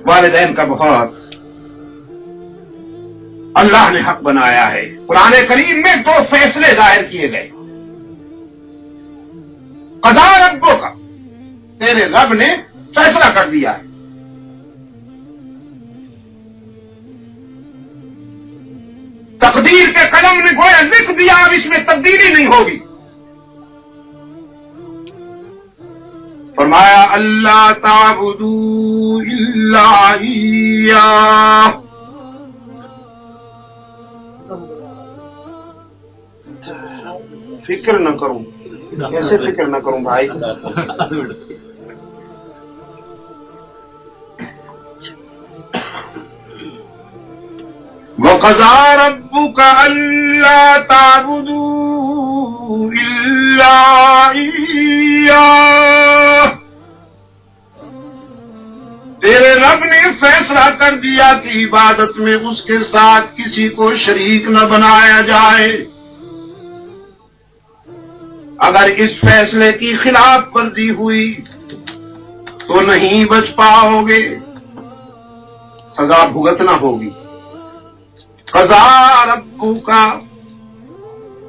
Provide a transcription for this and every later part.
والدین کا بہت اللہ نے حق بنایا ہے۔ قرآن کریم میں 2 فیصلے ظاہر کیے گئے۔ قضا ربک، تیرے رب نے فیصلہ کر دیا ہے۔ تقدیر کے قلم نے گویا لکھ دیا، اب اس میں تبدیلی نہیں ہوگی۔ فرمایا اللہ تعبدوا الا ایاہ، فکر نہ کروں، کیسے فکر نہ کروں بھائی؟ وَقَضَىٰ رَبُّكَ أَلَّا تَعْبُدُوا إِلَّا إِيَّاهُ، تیرے رب نے فیصلہ کر دیا کہ عبادت میں اس کے ساتھ کسی کو شریک نہ بنایا جائے۔ اگر اس فیصلے کی خلاف ورزی ہوئی تو نہیں بچ پاؤ گے، سزا بھگتنا ہوگی۔ قضا ربو کا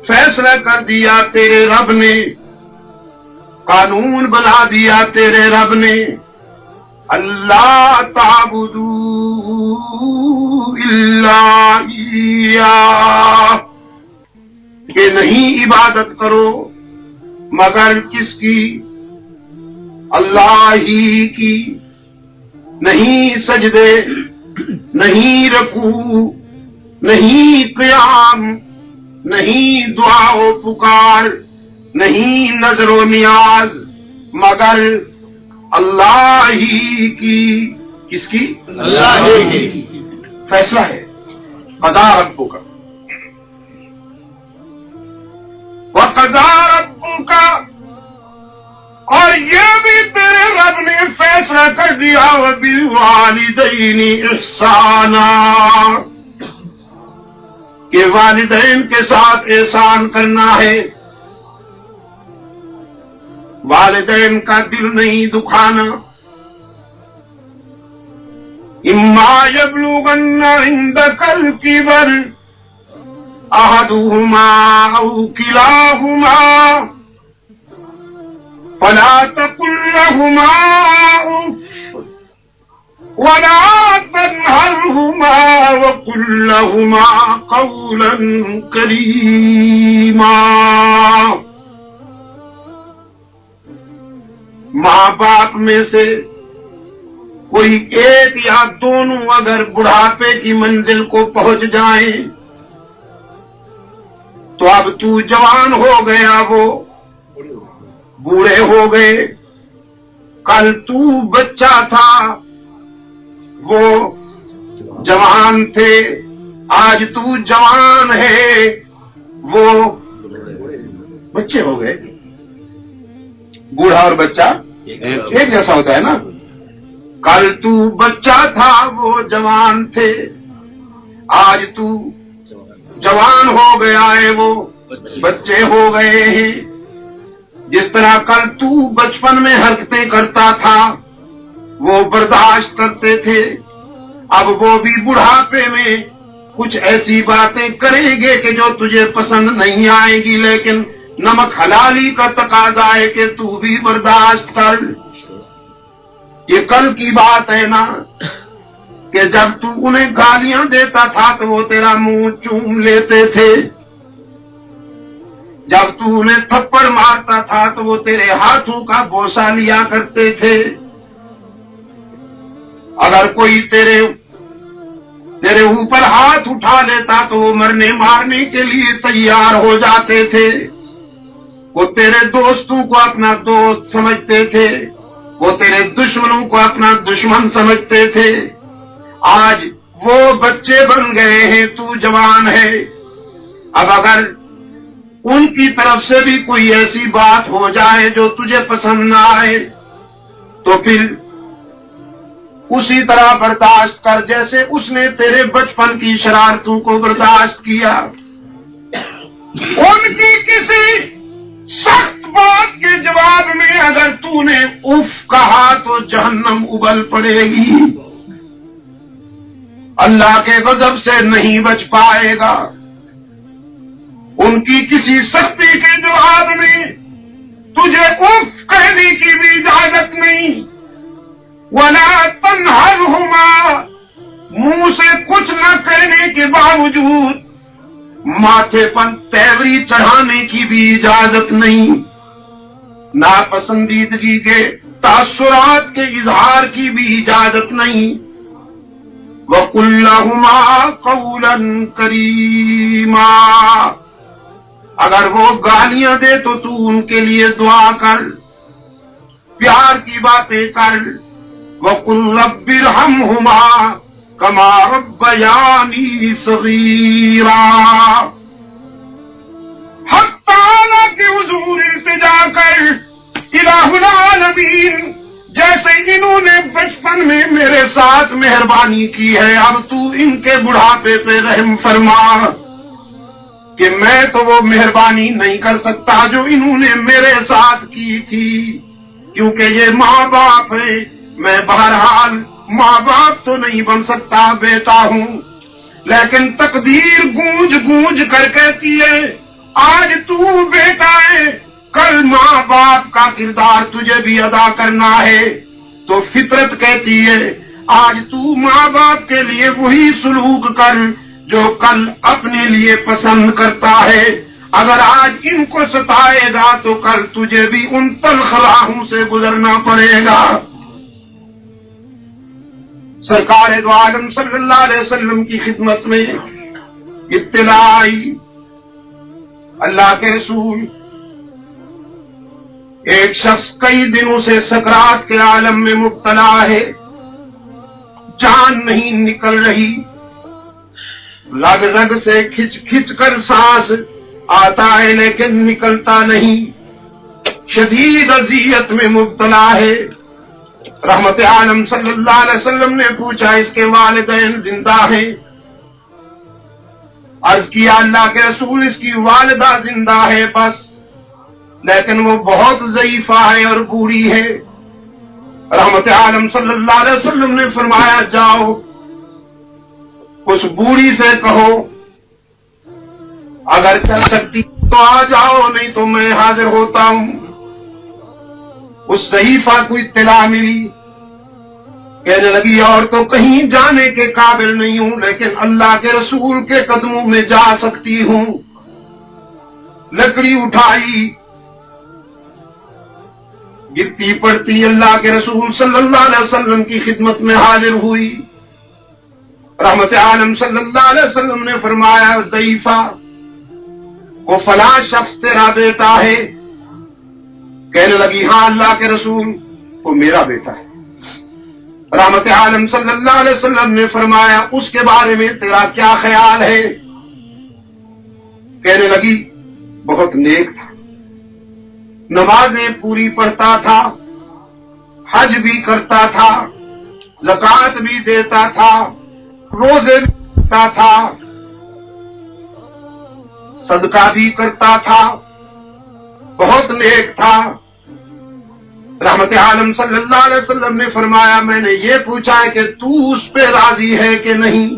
فیصلہ کر دیا تیرے رب نے، قانون بنا دیا تیرے رب نے، اللہ تعبدوا الا ایاہ، کہ نہیں عبادت کرو مگر کس کی؟ اللہ ہی کی۔ نہیں سجدے، نہیں رکوع، نہیں قیام، نہیں دعا و پکار، نہیں نظر و نیاز، مگر اللہ ہی کی۔ کس کی؟ اللہ ہی کی۔ فیصلہ ہے قضا ربک، وقضا ربک، اور یہ بھی تیرے رب نے فیصلہ کر دیا وبالوالدین احسانا، کہ والدین کے ساتھ احسان کرنا ہے، والدین کا دل نہیں دکھانا۔ اما یبلغن عندک الکبر احدہما او کلاہما فلا تقل لهما اف ولا تنهرهما وقل لهما قولا کریما۔ ماں باپ میں سے کوئی ایک یا دونوں اگر بڑھاپے کی منزل کو پہنچ جائیں تو اب تو جوان ہو گیا، وہ بوڑھے ہو گئے، کل تو بچہ تھا وہ جوان تھے، آج تو جوان ہے وہ بچے ہو گئے۔ بوڑھا اور بچہ ایک جیسا ہوتا ہے نا۔ کل تو بچہ تھا وہ جوان تھے، آج تو جوان ہو گیا ہے وہ بچے ہو گئے ہیں۔ جس طرح کل تو بچپن میں حرکتیں کرتا تھا وہ برداشت کرتے تھے، اب وہ بھی بڑھاپے میں کچھ ایسی باتیں کریں گے کہ جو تجھے پسند نہیں آئے گی، لیکن نمک حلالی کا تقاضا ہے کہ تو بھی برداشت کر۔ یہ کل کی بات ہے نا، کہ جب تو انہیں گالیاں دیتا تھا تو وہ تیرا منہ چوم لیتے تھے، جب تو انہیں تھپڑ مارتا تھا تو وہ تیرے ہاتھوں کا بوسہ لیا کرتے تھے۔ اگر کوئی تیرے اوپر ہاتھ اٹھا لیتا تو وہ مرنے مارنے کے لیے تیار ہو جاتے تھے۔ وہ تیرے دوستوں کو اپنا دوست سمجھتے تھے، وہ تیرے دشمنوں کو اپنا دشمن سمجھتے تھے۔ آج وہ بچے بن گئے ہیں، تو جوان ہے۔ اب اگر ان کی طرف سے بھی کوئی ایسی بات ہو جائے جو تجھے پسند نہ آئے تو پھر اسی طرح برداشت کر جیسے اس نے تیرے بچپن کی شرارتوں کو برداشت کیا۔ ان کی کسی سخت بات کے جواب میں اگر تو نے اف کہا تو جہنم ابل پڑے گی۔ اللہ کے غضب سے نہیں بچ پائے گا. ان کی کسی سختی کے جواب میں تجھے اف کہنے کی بھی اجازت نہیں. وَلَا تَنْهَرْهُمَا، منہ سے کچھ نہ کہنے کے باوجود ماتھے پر تیوری چڑھانے کی بھی اجازت نہیں. ناپسندیدگی کے تاثرات کے اظہار کی بھی اجازت نہیں. وَقُلْ لَهُمَا قَوْلًا كَرِيمًا، اگر وہ گالیاں دے تو ان کے لیے دعا کر، پیار کی باتیں کر. وَقُلْ رَبِّ ارْحَمْهُمَا كَمَا رَبَّيَانِي صَغِيرًا، حق تعالیٰ کے حضور التجا کر، الہ العالمین، جیسے انہوں نے بچپن میں میرے ساتھ مہربانی کی ہے، اب تو ان کے بڑھاپے پہ رحم فرما، کہ میں تو وہ مہربانی نہیں کر سکتا جو انہوں نے میرے ساتھ کی تھی، کیونکہ یہ ماں باپ ہیں. میں بہرحال ماں باپ تو نہیں بن سکتا، بیٹا ہوں. لیکن تقدیر گونج گونج کر کہتی ہے آج تو بیٹا ہے، کل ماں باپ کا کردار تجھے بھی ادا کرنا ہے. تو فطرت کہتی ہے آج تو ماں باپ کے لیے وہی سلوک کر جو کل اپنے لیے پسند کرتا ہے. اگر آج ان کو ستائے گا تو کل تجھے بھی ان تلخ راہوں سے گزرنا پڑے گا. سرکار دو عالم صلی اللہ علیہ وسلم کی خدمت میں اطلاع آئی، اللہ کے رسول، ایک شخص کئی دنوں سے سکرات کے عالم میں مبتلا ہے، جان نہیں نکل رہی، رگ رگ سے کھچ کھچ کر سانس آتا ہے لیکن نکلتا نہیں، شدید اذیت میں مبتلا ہے. رحمت عالم صلی اللہ علیہ وسلم نے پوچھا اس کے والدین زندہ ہیں؟ عرض کیا اللہ کے رسول اس کی والدہ زندہ ہے بس، لیکن وہ بہت ضعیفہ ہے اور بوڑھی ہے. رحمت عالم صلی اللہ علیہ وسلم نے فرمایا جاؤ اس بوڑھی سے کہو اگر چل سکتی تو آ جاؤ، نہیں تو میں حاضر ہوتا ہوں. اس ضعیفہ کو اطلاع ملی، کہنے لگی اور تو کہیں جانے کے قابل نہیں ہوں، لیکن اللہ کے رسول کے قدموں میں جا سکتی ہوں. لکڑی اٹھائی، گرتی پڑتی اللہ کے رسول صلی اللہ علیہ وسلم کی خدمت میں حاضر ہوئی. رحمت عالم صلی اللہ علیہ وسلم نے فرمایا ضعیفہ، وہ فلاں شخص تیرا بیٹا ہے؟ کہنے لگی ہاں اللہ کے رسول وہ میرا بیٹا ہے. رحمت عالم صلی اللہ علیہ وسلم نے فرمایا اس کے بارے میں تیرا کیا خیال ہے؟ کہنے لگی بہت نیک تھا، نمازیں پوری پڑھتا تھا، حج بھی کرتا تھا، زکوٰۃ بھی دیتا تھا، روزے بھی کرتا تھا، صدقہ بھی کرتا تھا، بہت نیک تھا. رحمت عالم صلی اللہ علیہ وسلم نے فرمایا میں نے یہ پوچھا ہے کہ تو اس پہ راضی ہے کہ نہیں؟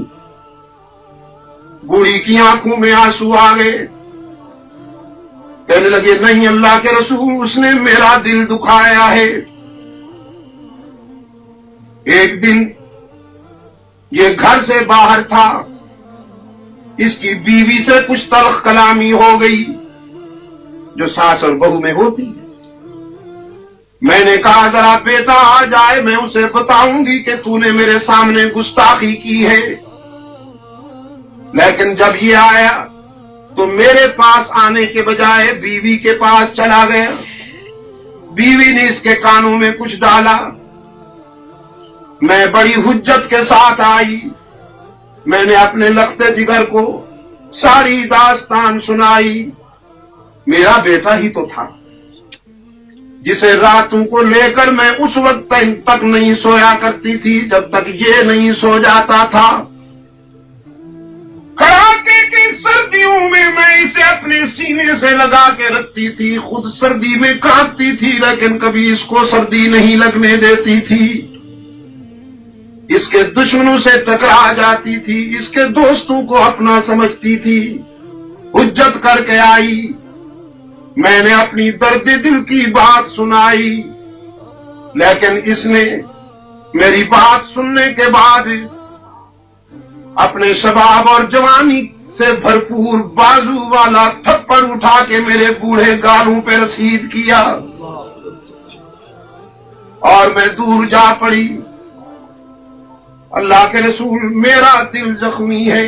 بوڑھی کی آنکھوں میں آنسو آ گئے، کہنے لگے نہیں اللہ کے رسول اس نے میرا دل دکھایا ہے. ایک دن یہ گھر سے باہر تھا، اس کی بیوی سے کچھ تلخ کلامی ہو گئی جو ساس اور بہو میں ہوتی ہے. میں نے کہا ذرا بیٹا آ جائے میں اسے بتاؤں گی کہ تو نے میرے سامنے گستاخی کی ہے. لیکن جب یہ آیا تو میرے پاس آنے کے بجائے بیوی کے پاس چلا گیا. بیوی نے اس کے کانوں میں کچھ ڈالا، میں بڑی حجت کے ساتھ آئی، میں نے اپنے لختے جگر کو ساری داستان سنائی. میرا بیٹا ہی تو تھا جسے راتوں کو لے کر میں اس وقت تک نہیں سویا کرتی تھی جب تک یہ نہیں سو جاتا تھا. کڑاکے کی سردیوں میں اسے اپنے سینے سے لگا کے رکھتی تھی، خود سردی میں کانپتی تھی لیکن کبھی اس کو سردی نہیں لگنے دیتی تھی. اس کے دشمنوں سے ٹکرا جاتی تھی، اس کے دوستوں کو اپنا سمجھتی تھی، حجت کر کے آئی، میں نے اپنی درد دل کی بات سنائی، لیکن اس نے میری بات سننے کے بعد اپنے شباب اور جوانی سے بھرپور بازو والا تھپڑ اٹھا کے میرے بوڑھے گالوں پہ رسید کیا اور میں دور جا پڑی۔ اللہ کے رسول، میرا دل زخمی ہے۔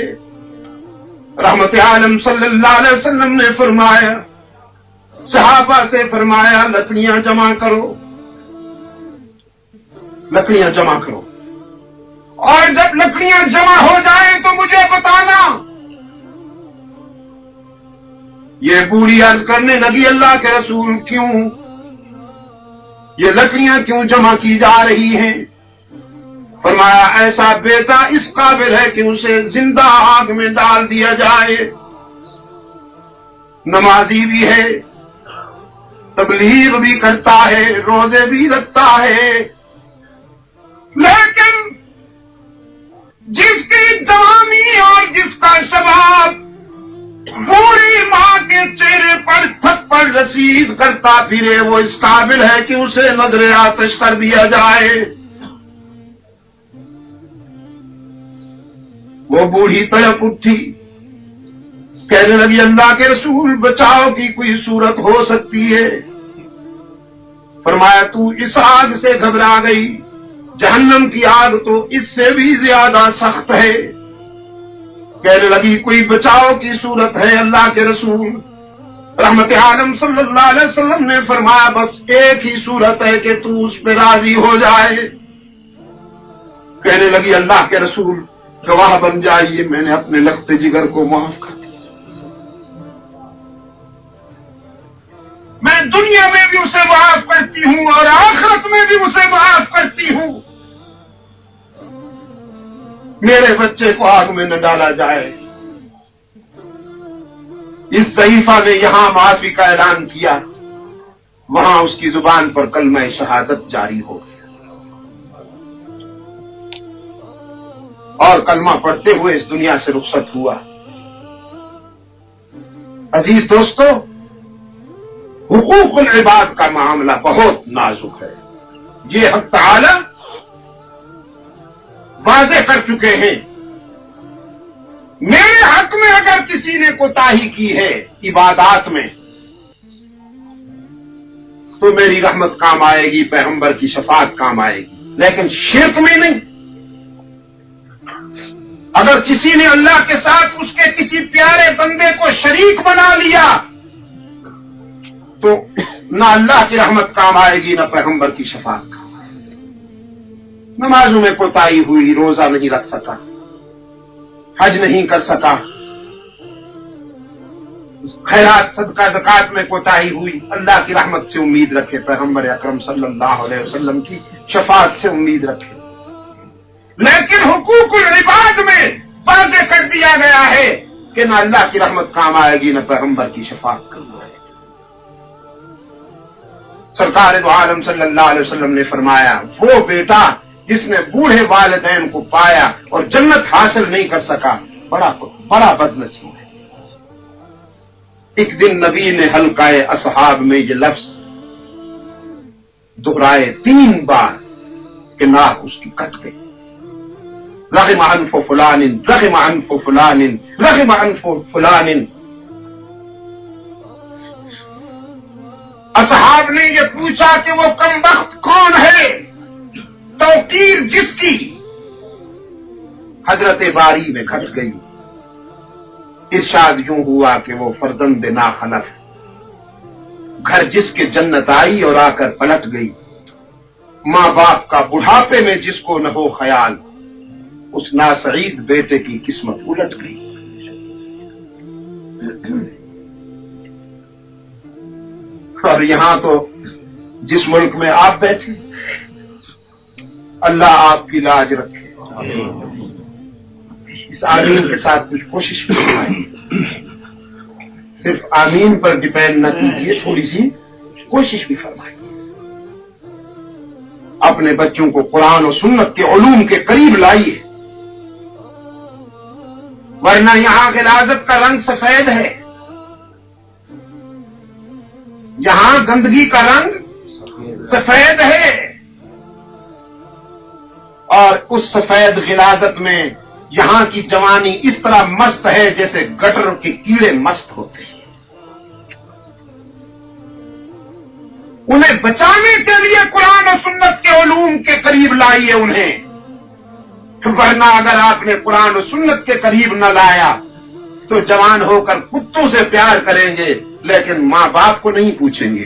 رحمت عالم صلی اللہ علیہ وسلم نے فرمایا، صحابہ سے فرمایا، لکڑیاں جمع کرو، لکڑیاں جمع کرو، اور جب لکڑیاں جمع ہو جائیں تو مجھے بتانا۔ یہ بوڑھی عرض کرنے لگی، اللہ کے رسول کیوں، یہ لکڑیاں کیوں جمع کی جا رہی ہیں؟ فرمایا، ایسا بیٹا اس قابل ہے کہ اسے زندہ آگ میں ڈال دیا جائے، نمازی بھی ہے، تبلیغ بھی کرتا ہے، روزے بھی رکھتا ہے، لیکن جس کی جوانی اور جس کا شباب بوڑھی ماں کے چہرے پر تھپڑ رسید کرتا پھرے، وہ اس قابل ہے کہ اسے نظر آتش کر دیا جائے۔ وہ بوڑھی تڑپ اٹھی، کہنے لگی، اللہ کے رسول بچاؤ کی کوئی صورت ہو سکتی ہے؟ فرمایا، تو اس آگ سے گھبرا گئی، جہنم کی آگ تو اس سے بھی زیادہ سخت ہے۔ کہنے لگی، کوئی بچاؤ کی صورت ہے اللہ کے رسول؟ رحمت عالم صلی اللہ علیہ وسلم نے فرمایا، بس ایک ہی صورت ہے کہ تو اس پہ راضی ہو جائے۔ کہنے لگی، اللہ کے رسول گواہ بن جائیے، میں نے اپنے لخت جگر کو معاف کر دیا، میں دنیا میں بھی اسے معاف کرتی ہوں اور آخرت میں بھی اسے معاف کرتی ہوں، میرے بچے کو آگ میں نہ ڈالا جائے۔ اس ضعیفہ نے یہاں معافی کا اعلان کیا، وہاں اس کی زبان پر کلمہ شہادت جاری ہو گیا، اور کلمہ پڑھتے ہوئے اس دنیا سے رخصت ہوا۔ عزیز دوستو، حقوق العباد کا معاملہ بہت نازک ہے، یہ حق تعالی واضح کر چکے ہیں۔ میرے حق میں اگر کسی نے کوتاہی کی ہے عبادات میں تو میری رحمت کام آئے گی، پیغمبر کی شفاعت کام آئے گی، لیکن شرک میں نہیں۔ اگر کسی نے اللہ کے ساتھ اس کے کسی پیارے بندے کو شریک بنا لیا تو نہ اللہ کی رحمت کام آئے گی، نہ پیغمبر کی شفاعت کام آئے گی۔ نمازوں میں کوتاہی ہوئی، روزہ نہیں رکھ سکا، حج نہیں کر سکا، خیرات صدقہ زکات میں کوتاہی ہوئی، اللہ کی رحمت سے امید رکھے، پیغمبر اکرم صلی اللہ علیہ وسلم کی شفاعت سے امید رکھے۔ لیکن حقوق العباد میں واضح کر دیا گیا ہے کہ نہ اللہ کی رحمت کام آئے گی، نہ پیغمبر کی شفاعت کام آئے گی۔ سرکار دو عالم صلی اللہ علیہ وسلم نے فرمایا، وہ بیٹا جس نے بوڑھے والدین کو پایا اور جنت حاصل نہیں کر سکا، بڑا بدنصیب ہے۔ ایک دن نبی نے حلقہ اصحاب میں یہ لفظ دہرائے 3 بار کہ ناک اس کی کٹ گئی، رغم عنف فلان، رغم عنف فلان، رغم عنف فلان۔ اصحاب نے یہ پوچھا کہ وہ کمبخت کون ہے، توقیر جس کی حضرت باری میں گھٹ گئی۔ ارشاد یوں ہوا کہ وہ فرزند ناخلف، گھر جس کے جنت آئی اور آ کر پلٹ گئی، ماں باپ کا بڑھاپے میں جس کو نہ ہو خیال، اس ناسعید بیٹے کی قسمت الٹ گئی۔ اور یہاں تو جس ملک میں آپ بیٹھے، اللہ آپ کی لاج رکھے۔ اس آمین کے ساتھ کچھ کوشش بھی فرمائیں، صرف آمین پر ڈپینڈ نہ کیجیے، تھوڑی سی کوشش بھی فرمائیں۔ اپنے بچوں کو قرآن و سنت کے علوم کے قریب لائیے، ورنہ یہاں غلاظت کا رنگ سفید ہے، یہاں گندگی کا رنگ سفید ہے، اور اس سفید غلاظت میں یہاں کی جوانی اس طرح مست ہے جیسے گٹر کے کیڑے مست ہوتے ہیں۔ انہیں بچانے کے لیے قرآن و سنت کے علوم کے قریب لائیے انہیں، ورنہ اگر آپ نے قرآن و سنت کے قریب نہ لایا تو جوان ہو کر کتوں سے پیار کریں گے لیکن ماں باپ کو نہیں پوچھیں گے۔